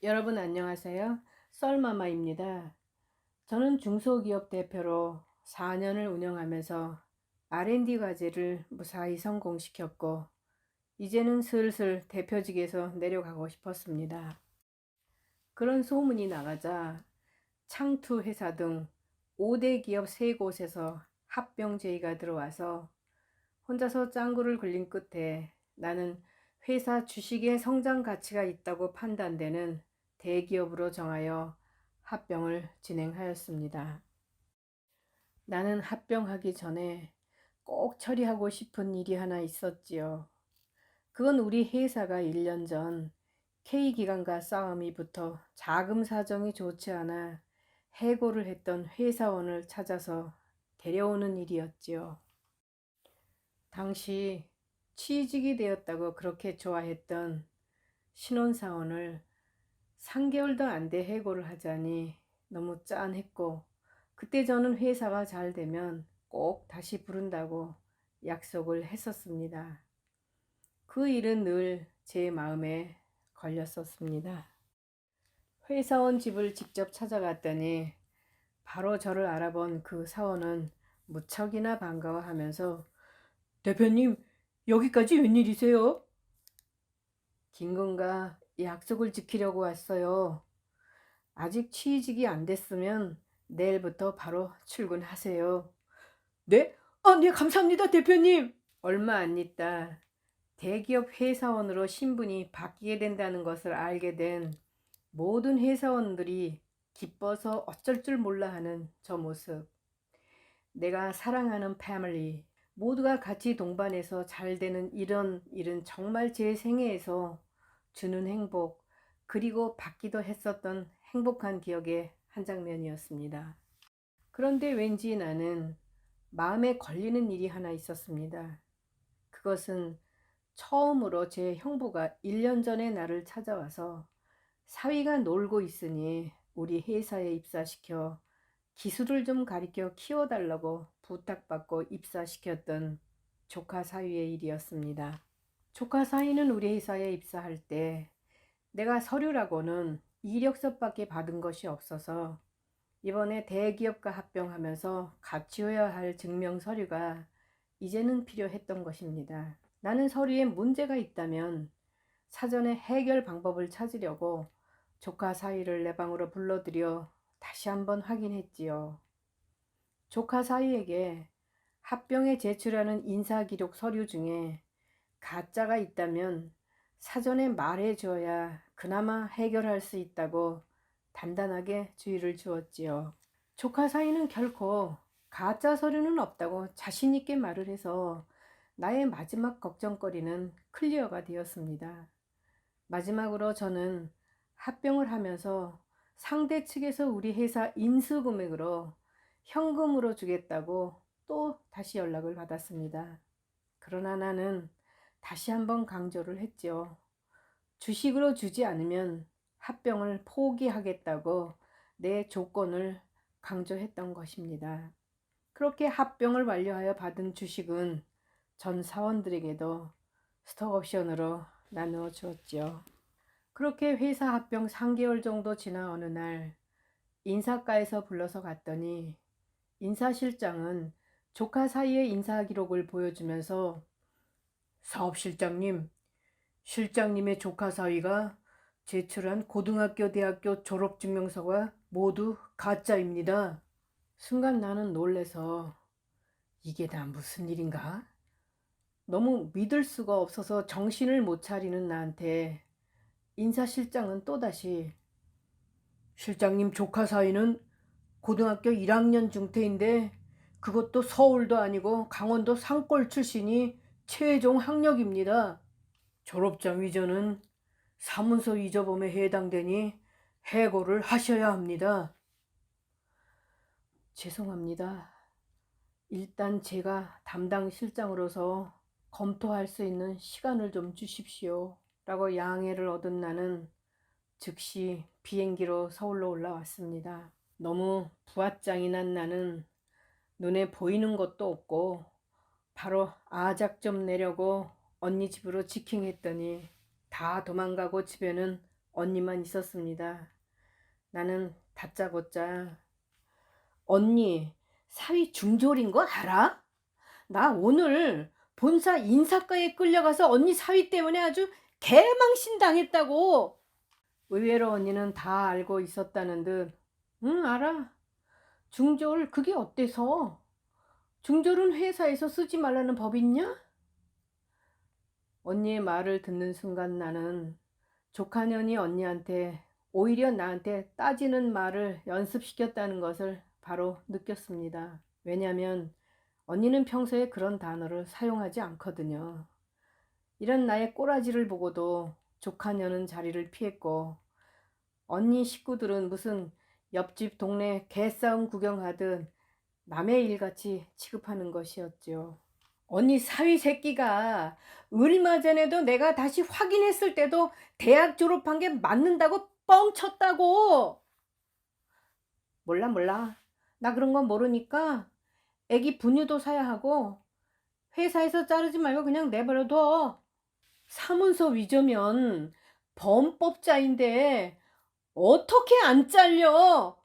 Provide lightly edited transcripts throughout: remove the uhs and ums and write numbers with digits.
여러분 안녕하세요. 썰마마입니다. 저는 중소기업 대표로 4년을 운영하면서 R&D 과제를 무사히 성공시켰고 이제는 슬슬 대표직에서 내려가고 싶었습니다. 그런 소문이 나가자 창투 회사 등 5대 기업 3곳에서 합병 제의가 들어와서 혼자서 짱구를 굴린 끝에 나는 회사 주식의 성장 가치가 있다고 판단되는 대기업으로 정하여 합병을 진행하였습니다. 나는 합병하기 전에 꼭 처리하고 싶은 일이 하나 있었지요. 그건 우리 회사가 1년 전 K기관과 싸움이 붙어 자금 사정이 좋지 않아 해고를 했던 회사원을 찾아서 데려오는 일이었지요. 당시 취직이 되었다고 그렇게 좋아했던 신혼사원을 3개월도 안 돼 해고를 하자니 너무 짠했고, 그때 저는 회사가 잘 되면 꼭 다시 부른다고 약속을 했었습니다. 그 일은 늘 제 마음에 걸렸었습니다. 회사원 집을 직접 찾아갔더니 바로 저를 알아본 그 사원은 무척이나 반가워하면서 대표님, 여기까지 웬일이세요? 김군가 약속을 지키려고 왔어요. 아직 취직이 안 됐으면 내일부터 바로 출근하세요. 네? 네, 감사합니다, 대표님. 얼마 안 있다 대기업 회사원으로 신분이 바뀌게 된다는 것을 알게 된 모든 회사원들이 기뻐서 어쩔 줄 몰라 하는 저 모습. 내가 사랑하는 패밀리, 모두가 같이 동반해서 잘 되는 이런 일은 정말 제 생애에서 주는 행복, 그리고 받기도 했었던 행복한 기억의 한 장면이었습니다. 그런데 왠지 나는 마음에 걸리는 일이 하나 있었습니다. 그것은 처음으로 제 형부가 1년 전에 나를 찾아와서 사위가 놀고 있으니 우리 회사에 입사시켜 기술을 좀 가르쳐 키워달라고 부탁받고 입사시켰던 조카 사위의 일이었습니다. 조카 사위는 우리 회사에 입사할 때 내가 서류라고는 이력서밖에 받은 것이 없어서 이번에 대기업과 합병하면서 갖추어야 할 증명 서류가 이제는 필요했던 것입니다. 나는 서류에 문제가 있다면 사전에 해결 방법을 찾으려고 조카 사위를 내 방으로 불러들여 다시 한번 확인했지요. 조카 사위에게 합병에 제출하는 인사기록 서류 중에 가짜가 있다면 사전에 말해줘야 그나마 해결할 수 있다고 단단하게 주의를 주었지요. 조카 사위는 결코 가짜 서류는 없다고 자신있게 말을 해서 나의 마지막 걱정거리는 클리어가 되었습니다. 마지막으로 저는 합병을 하면서 상대 측에서 우리 회사 인수금액으로 현금으로 주겠다고 또 다시 연락을 받았습니다. 그러나 나는 다시 한번 강조를 했죠. 주식으로 주지 않으면 합병을 포기하겠다고 내 조건을 강조했던 것입니다. 그렇게 합병을 완료하여 받은 주식은 전 사원들에게도 스톡옵션으로 나누어 주었지요. 그렇게 회사 합병 3개월 정도 지나 어느 날 인사과에서 불러서 갔더니 인사실장은 조카 사이의 인사 기록을 보여주면서 사업실장님, 실장님의 조카 사위가 제출한 고등학교, 대학교 졸업증명서가 모두 가짜입니다. 순간 나는 놀래서 이게 다 무슨 일인가? 너무 믿을 수가 없어서 정신을 못 차리는 나한테 인사실장은 또다시 실장님 조카 사위는 고등학교 1학년 중퇴인데 그것도 서울도 아니고 강원도 산골 출신이 최종 학력입니다. 졸업장 위조는 사문서 위조범에 해당되니 해고를 하셔야 합니다. 죄송합니다. 일단 제가 담당 실장으로서 검토할 수 있는 시간을 좀 주십시오. 라고 양해를 얻은 나는 즉시 비행기로 서울로 올라왔습니다. 너무 부앗장이 난 나는 눈에 보이는 것도 없고 바로 아작 좀 내려고 언니 집으로 직행했더니 다 도망가고 집에는 언니만 있었습니다. 나는 다짜고짜 언니 사위 중졸인 거 알아? 나 오늘 본사 인사과에 끌려가서 언니 사위 때문에 아주 개망신 당했다고. 의외로 언니는 다 알고 있었다는 듯 응 알아. 중졸 그게 어때서? 중졸은 회사에서 쓰지 말라는 법 있냐? 언니의 말을 듣는 순간 나는 조카년이 언니한테 오히려 나한테 따지는 말을 연습시켰다는 것을 바로 느꼈습니다. 왜냐면 언니는 평소에 그런 단어를 사용하지 않거든요. 이런 나의 꼬라지를 보고도 조카년은 자리를 피했고 언니 식구들은 무슨 옆집 동네 개싸움 구경하듯 남의 일같이 취급하는 것이었죠. 언니 사위 새끼가 얼마 전에도 내가 다시 확인했을 때도 대학 졸업한 게 맞는다고 뻥쳤다고. 몰라. 나 그런 건 모르니까 애기 분유도 사야 하고 회사에서 자르지 말고 그냥 내버려둬. 사문서 위조면 범법자인데 어떻게 안 잘려?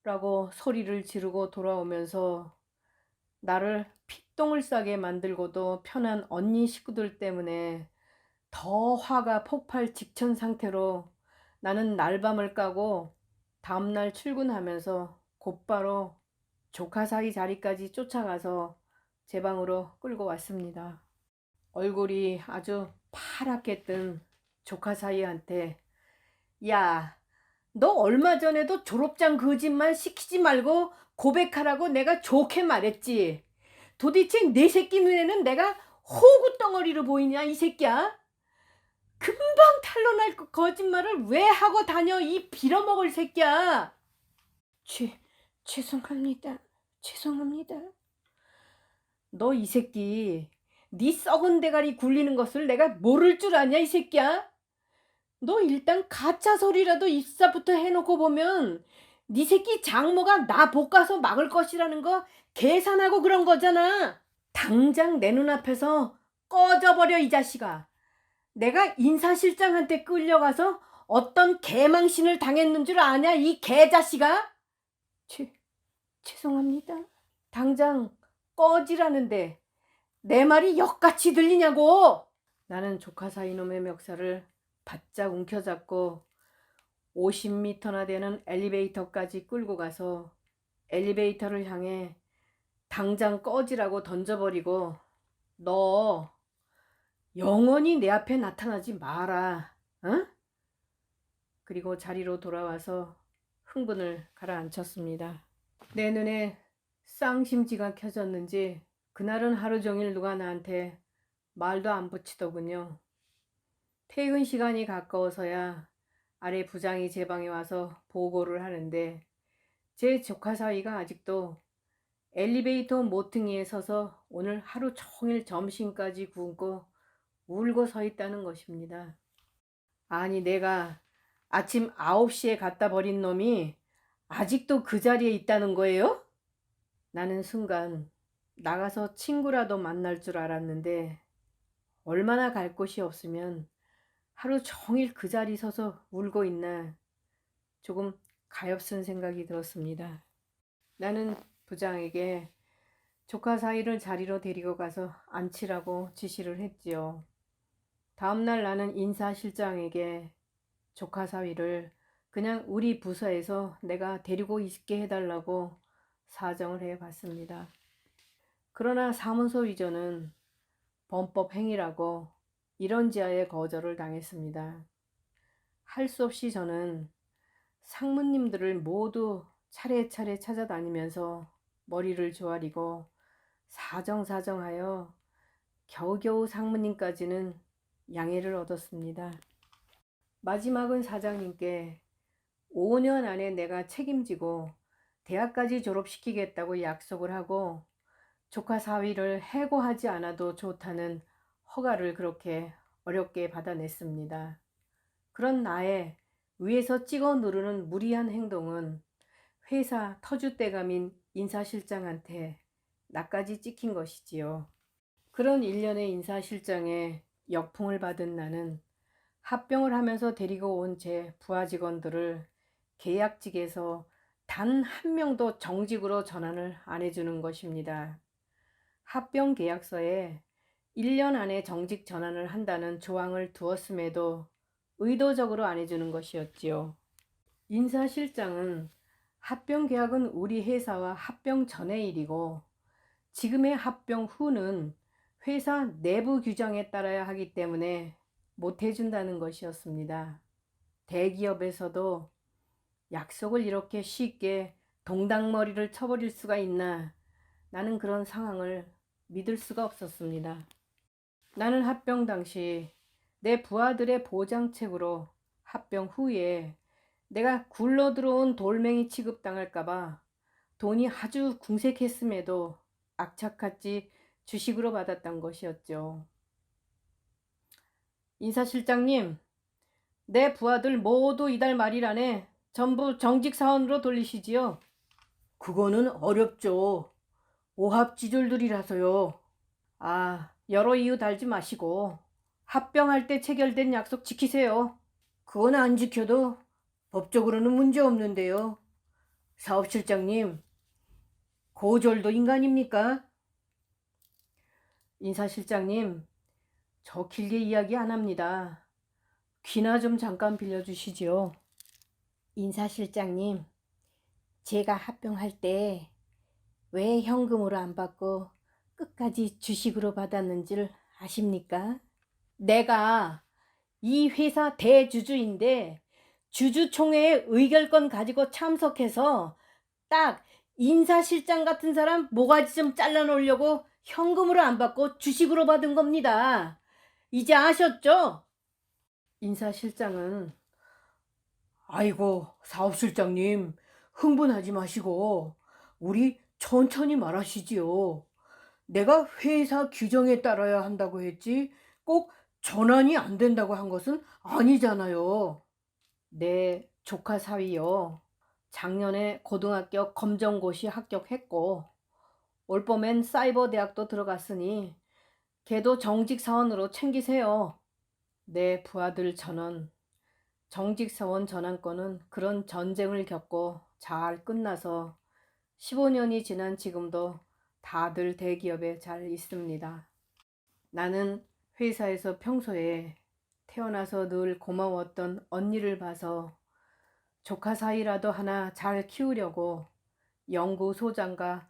라고 소리를 지르고 돌아오면서 나를 피똥을 싸게 만들고도 편한 언니 식구들 때문에 더 화가 폭발 직전 상태로 나는 날밤을 까고 다음날 출근하면서 곧바로 조카 사이 자리까지 쫓아가서 제 방으로 끌고 왔습니다. 얼굴이 아주 파랗게 뜬 조카 사이한테 야, 너 얼마 전에도 졸업장 거짓말 시키지 말고 고백하라고 내가 좋게 말했지. 도대체 내 새끼 눈에는 내가 호구 덩어리로 보이냐 이 새끼야? 금방 탄로날 거짓말을 왜 하고 다녀 이 빌어먹을 새끼야. 죄송합니다. 너 이 새끼 네 썩은 대가리 굴리는 것을 내가 모를 줄 아냐 이 새끼야? 너 일단 가짜 소리라도 입사부터 해놓고 보면 네 새끼 장모가 나 볶아서 막을 것이라는 거 계산하고 그런 거잖아. 당장 내 눈앞에서 꺼져버려 이 자식아. 내가 인사실장한테 끌려가서 어떤 개망신을 당했는 줄 아냐 이 개자식아? 죄송합니다. 당장 꺼지라는데 내 말이 역같이 들리냐고. 나는 조카 사이놈의 멱살을 바짝 움켜잡고 50m나 되는 엘리베이터까지 끌고 가서 엘리베이터를 향해 당장 꺼지라고 던져버리고 너 영원히 내 앞에 나타나지 마라. 응? 그리고 자리로 돌아와서 흥분을 가라앉혔습니다. 내 눈에 쌍심지가 켜졌는지 그날은 하루 종일 누가 나한테 말도 안 붙이더군요. 퇴근 시간이 가까워서야 아래 부장이 제 방에 와서 보고를 하는데 제 조카 사위가 아직도 엘리베이터 모퉁이에 서서 오늘 하루 종일 점심까지 굶고 울고 서 있다는 것입니다. 아니 내가 아침 9시에 갖다 버린 놈이 아직도 그 자리에 있다는 거예요? 나는 순간 나가서 친구라도 만날 줄 알았는데 얼마나 갈 곳이 없으면 하루 종일 그 자리 서서 울고 있나 조금 가엾은 생각이 들었습니다. 나는 부장에게 조카 사이를 자리로 데리고 가서 앉히라고 지시를 했지요. 다음날 나는 인사실장에게 조카 사위를 그냥 우리 부서에서 내가 데리고 있게 해달라고 사정을 해봤습니다. 그러나 사문서 위조는 범법 행위라고 이런지하에 거절을 당했습니다. 할 수 없이 저는 상무님들을 모두 차례차례 찾아다니면서 머리를 조아리고 사정사정하여 겨우겨우 상무님까지는 양해를 얻었습니다. 마지막은 사장님께 5년 안에 내가 책임지고 대학까지 졸업시키겠다고 약속을 하고 조카 사위를 해고하지 않아도 좋다는 허가를 그렇게 어렵게 받아냈습니다. 그런 나의 위에서 찍어 누르는 무리한 행동은 회사 터줏대감인 인사실장한테 나까지 찍힌 것이지요. 그런 일련의 인사실장에 역풍을 받은 나는 합병을 하면서 데리고 온 제 부하 직원들을 계약직에서 단 한 명도 정직으로 전환을 안 해주는 것입니다. 합병 계약서에 1년 안에 정직 전환을 한다는 조항을 두었음에도 의도적으로 안 해주는 것이었지요. 인사실장은 합병 계약은 우리 회사와 합병 전의 일이고 지금의 합병 후는 회사 내부 규정에 따라야 하기 때문에 못 해준다는 것이었습니다. 대기업에서도 약속을 이렇게 쉽게 동당머리를 쳐버릴 수가 있나, 나는 그런 상황을 믿을 수가 없었습니다. 나는 합병 당시 내 부하들의 보장책으로 합병 후에 내가 굴러 들어온 돌멩이 취급당할까봐 돈이 아주 궁색했음에도 악착같이 주식으로 받았던 것이었죠. 인사실장님, 내 부하들 모두 이달 말일 안에 전부 정직 사원으로 돌리시지요? 그거는 어렵죠. 오합지졸들이라서요. 여러 이유 달지 마시고 합병할 때 체결된 약속 지키세요. 그건 안 지켜도 법적으로는 문제 없는데요. 사업실장님, 고졸도 인간입니까? 인사실장님, 저 길게 이야기 안 합니다. 귀나 좀 잠깐 빌려주시지요. 인사실장님, 제가 합병할 때 왜 현금으로 안 받고 끝까지 주식으로 받았는지를 아십니까? 내가 이 회사 대주주인데 주주총회의 의결권 가지고 참석해서 딱 인사실장 같은 사람 모가지 좀 잘라놓으려고 현금으로 안 받고 주식으로 받은 겁니다. 이제 아셨죠? 인사실장은 아이고 사업실장님 흥분하지 마시고 우리 천천히 말하시지요. 내가 회사 규정에 따라야 한다고 했지 꼭 전환이 안 된다고 한 것은 아니잖아요. 내 조카 사위요. 작년에 고등학교 검정고시 합격했고 올 봄엔 사이버 대학도 들어갔으니 걔도 정직 사원으로 챙기세요. 내 부하들 전원 정직 사원 전환권은 그런 전쟁을 겪고 잘 끝나서 15년이 지난 지금도 다들 대기업에 잘 있습니다. 나는 회사에서 평소에 태어나서 늘 고마웠던 언니를 봐서 조카 사이라도 하나 잘 키우려고 연구소장과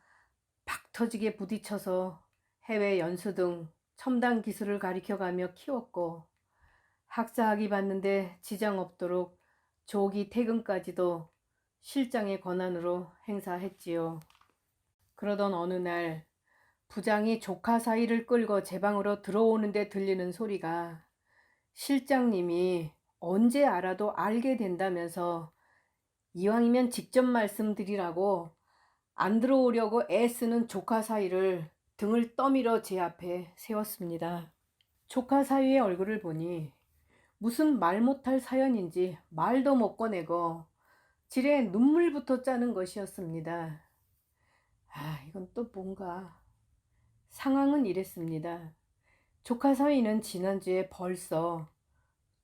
팍 터지게 부딪혀서 해외 연수 등 첨단 기술을 가리켜가며 키웠고 학사학위 받는데 지장 없도록 조기 퇴근까지도 실장의 권한으로 행사했지요. 그러던 어느 날 부장이 조카 사이를 끌고 제 방으로 들어오는데 들리는 소리가 실장님이 언제 알아도 알게 된다면서 이왕이면 직접 말씀드리라고 안 들어오려고 애쓰는 조카 사이를 등을 떠밀어 제 앞에 세웠습니다. 조카 사이의 얼굴을 보니 무슨 말 못할 사연인지 말도 못 꺼내고 지레 눈물부터 짜는 것이었습니다. 이건 또 뭔가. 상황은 이랬습니다. 조카 사위는 지난주에 벌써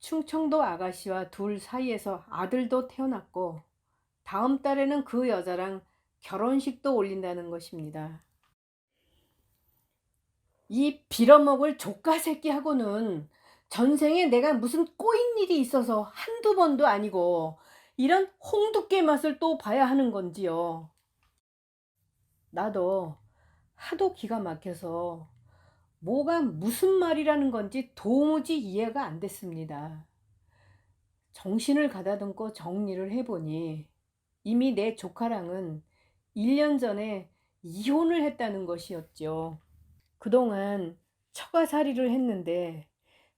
충청도 아가씨와 둘 사이에서 아들도 태어났고 다음 달에는 그 여자랑 결혼식도 올린다는 것입니다. 이 빌어먹을 조카 새끼하고는 전생에 내가 무슨 꼬인 일이 있어서 한두 번도 아니고 이런 홍두깨 맛을 또 봐야 하는 건지요. 나도 하도 기가 막혀서 뭐가 무슨 말이라는 건지 도무지 이해가 안 됐습니다. 정신을 가다듬고 정리를 해보니 이미 내 조카랑은 1년 전에 이혼을 했다는 것이었죠. 그동안 처가살이를 했는데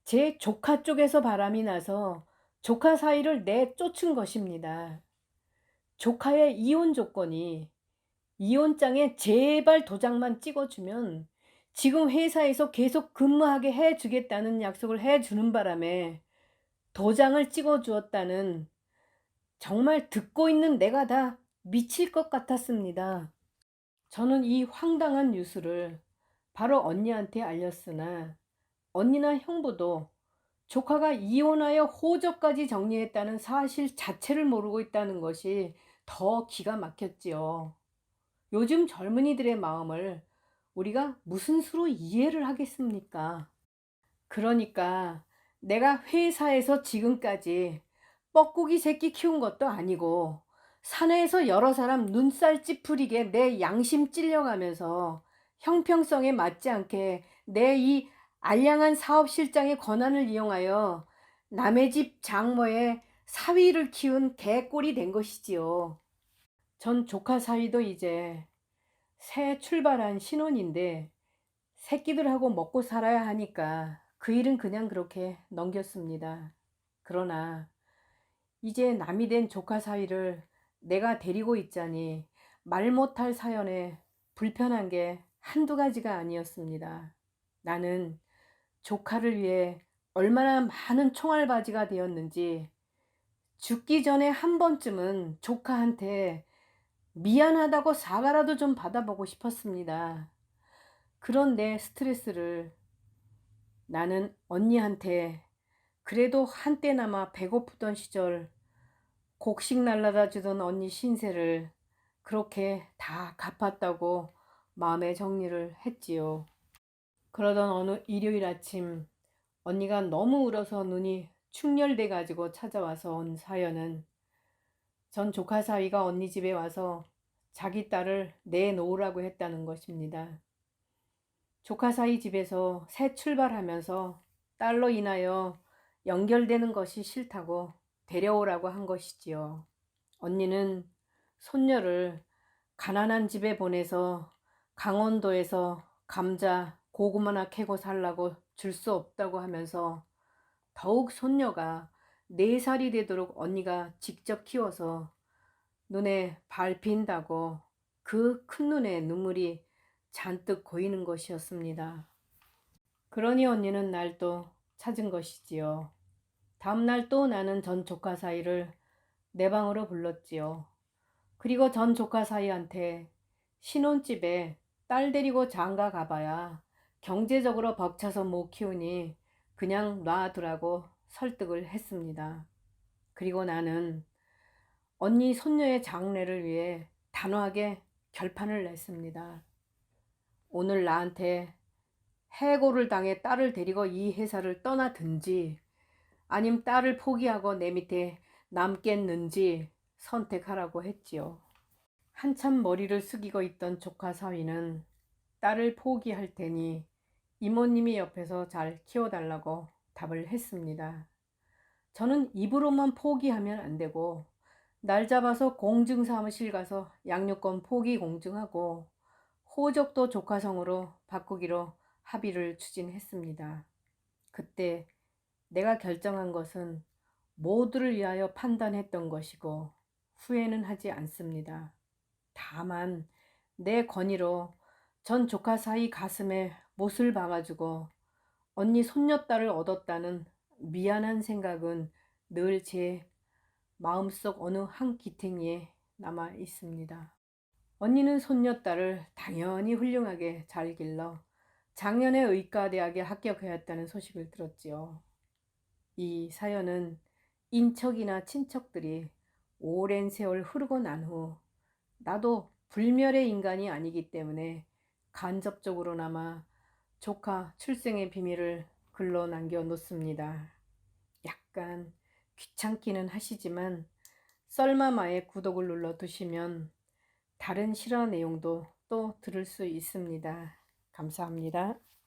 제 조카 쪽에서 바람이 나서 조카 사이를 내쫓은 것입니다. 조카의 이혼 조건이 이혼장에 제발 도장만 찍어주면 지금 회사에서 계속 근무하게 해주겠다는 약속을 해주는 바람에 도장을 찍어주었다는, 정말 듣고 있는 내가 다 미칠 것 같았습니다. 저는 이 황당한 뉴스를 바로 언니한테 알렸으나 언니나 형부도 조카가 이혼하여 호적까지 정리했다는 사실 자체를 모르고 있다는 것이 더 기가 막혔지요. 요즘 젊은이들의 마음을 우리가 무슨 수로 이해를 하겠습니까? 그러니까 내가 회사에서 지금까지 뻐꾸기 새끼 키운 것도 아니고 사내에서 여러 사람 눈살 찌푸리게 내 양심 찔려가면서 형평성에 맞지 않게 내 이 알량한 사업실장의 권한을 이용하여 남의 집 장모의 사위를 키운 개꼴이 된 것이지요. 전 조카 사위도 이제 새 출발한 신혼인데 새끼들하고 먹고 살아야 하니까 그 일은 그냥 그렇게 넘겼습니다. 그러나 이제 남이 된 조카 사위를 내가 데리고 있자니 말 못할 사연에 불편한 게 한두 가지가 아니었습니다. 나는 조카를 위해 얼마나 많은 총알바지가 되었는지 죽기 전에 한 번쯤은 조카한테 미안하다고 사과라도 좀 받아보고 싶었습니다. 그런 내 스트레스를 나는 언니한테 그래도 한때나마 배고프던 시절 곡식 날라다 주던 언니 신세를 그렇게 다 갚았다고 마음의 정리를 했지요. 그러던 어느 일요일 아침 언니가 너무 울어서 눈이 충혈돼 가지고 찾아와서 온 사연은 전 조카 사위가 언니 집에 와서 자기 딸을 내놓으라고 했다는 것입니다. 조카 사위 집에서 새 출발하면서 딸로 인하여 연결되는 것이 싫다고 데려오라고 한 것이지요. 언니는 손녀를 가난한 집에 보내서 강원도에서 감자, 고구마나 캐고 살라고 줄 수 없다고 하면서 더욱 손녀가 4살이 되도록 언니가 직접 키워서 눈에 밟힌다고 그 큰 눈에 눈물이 잔뜩 고이는 것이었습니다. 그러니 언니는 날 또 찾은 것이지요. 다음날 또 나는 전 조카 사이를 내 방으로 불렀지요. 그리고 전 조카 사이한테 신혼집에 딸 데리고 장가 가봐야 경제적으로 벅차서 못 키우니 그냥 놔두라고 설득을 했습니다. 그리고 나는 언니 손녀의 장래를 위해 단호하게 결판을 냈습니다. 오늘 나한테 해고를 당해 딸을 데리고 이 회사를 떠나든지 아님 딸을 포기하고 내 밑에 남겠는지 선택하라고 했지요. 한참 머리를 숙이고 있던 조카 사위는 딸을 포기할 테니 이모님이 옆에서 잘 키워달라고 답을 했습니다. 저는 입으로만 포기하면 안 되고 날 잡아서 공증사무실 가서 양육권 포기 공증하고 호적도 조카성으로 바꾸기로 합의를 추진했습니다. 그때 내가 결정한 것은 모두를 위하여 판단했던 것이고 후회는 하지 않습니다. 다만 내 권위로 전 조카 사이 가슴에 못을 박아주고 언니 손녀딸을 얻었다는 미안한 생각은 늘 제 마음속 어느 한 기탱이에 남아 있습니다. 언니는 손녀딸을 당연히 훌륭하게 잘 길러 작년에 의과대학에 합격하였다는 소식을 들었지요. 이 사연은 인척이나 친척들이 오랜 세월 흐르고 난 후 나도 불멸의 인간이 아니기 때문에 간접적으로나마 조카 출생의 비밀을 글로 남겨 놓습니다. 약간 귀찮기는 하시지만 썰마마의 구독을 눌러 두시면 다른 실화 내용도 또 들을 수 있습니다. 감사합니다.